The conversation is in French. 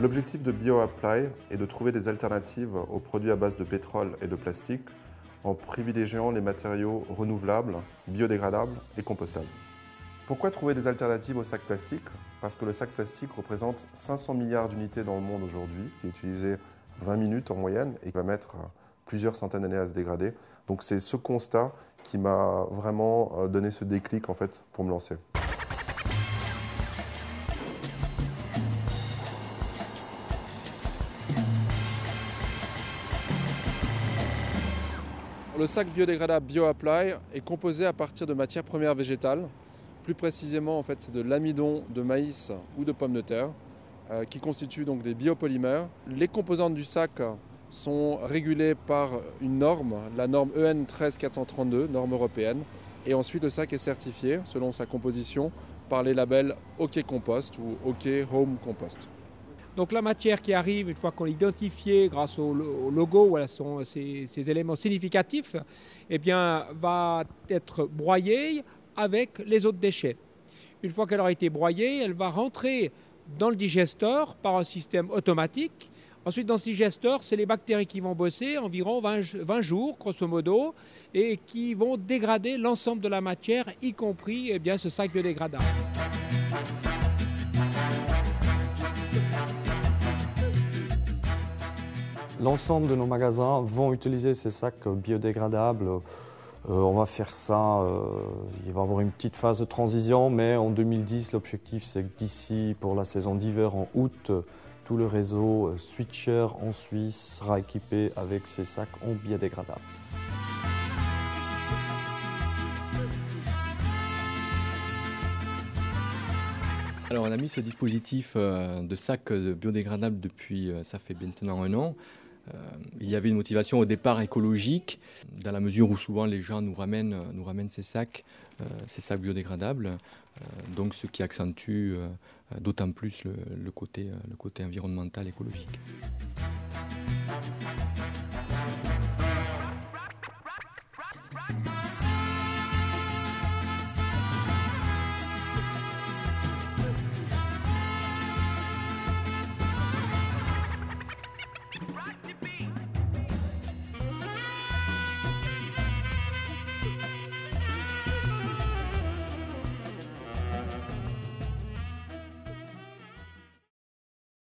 L'objectif de BioApply est de trouver des alternatives aux produits à base de pétrole et de plastique en privilégiant les matériaux renouvelables, biodégradables et compostables. Pourquoi trouver des alternatives au sac plastique? Parce que le sac plastique représente 500 milliards d'unités dans le monde aujourd'hui, qui est utilisé 20 minutes en moyenne et qui va mettre plusieurs centaines d'années à se dégrader. Donc c'est ce constat qui m'a vraiment donné ce déclic en fait, pour me lancer. Le sac biodégradable BioApply est composé à partir de matières premières végétales. Plus précisément, en fait, c'est de l'amidon de maïs ou de pommes de terre qui constituent donc des biopolymères. Les composantes du sac sont régulées par une norme, la norme EN 13432, norme européenne. Et ensuite, le sac est certifié selon sa composition par les labels OK Compost ou OK Home Compost. Donc la matière qui arrive, une fois qu'on l'a identifiée grâce au logo, voilà, ces éléments significatifs, eh bien, va être broyée avec les autres déchets. Une fois qu'elle aura été broyée, elle va rentrer dans le digesteur par un système automatique. Ensuite, dans ce digesteur, c'est les bactéries qui vont bosser environ 20 jours, grosso modo, et qui vont dégrader l'ensemble de la matière, y compris ce sac biodégradable. L'ensemble de nos magasins vont utiliser ces sacs biodégradables. On va faire ça, il va y avoir une petite phase de transition, mais en 2010, l'objectif c'est que d'ici pour la saison d'hiver, en août, tout le réseau Switcher en Suisse sera équipé avec ces sacs en biodégradables. Alors on a mis ce dispositif de sac biodégradable depuis, ça fait maintenant 1 an. Il y avait une motivation au départ écologique, dans la mesure où souvent les gens nous ramènent ces sacs biodégradables, donc ce qui accentue d'autant plus le côté environnemental écologique.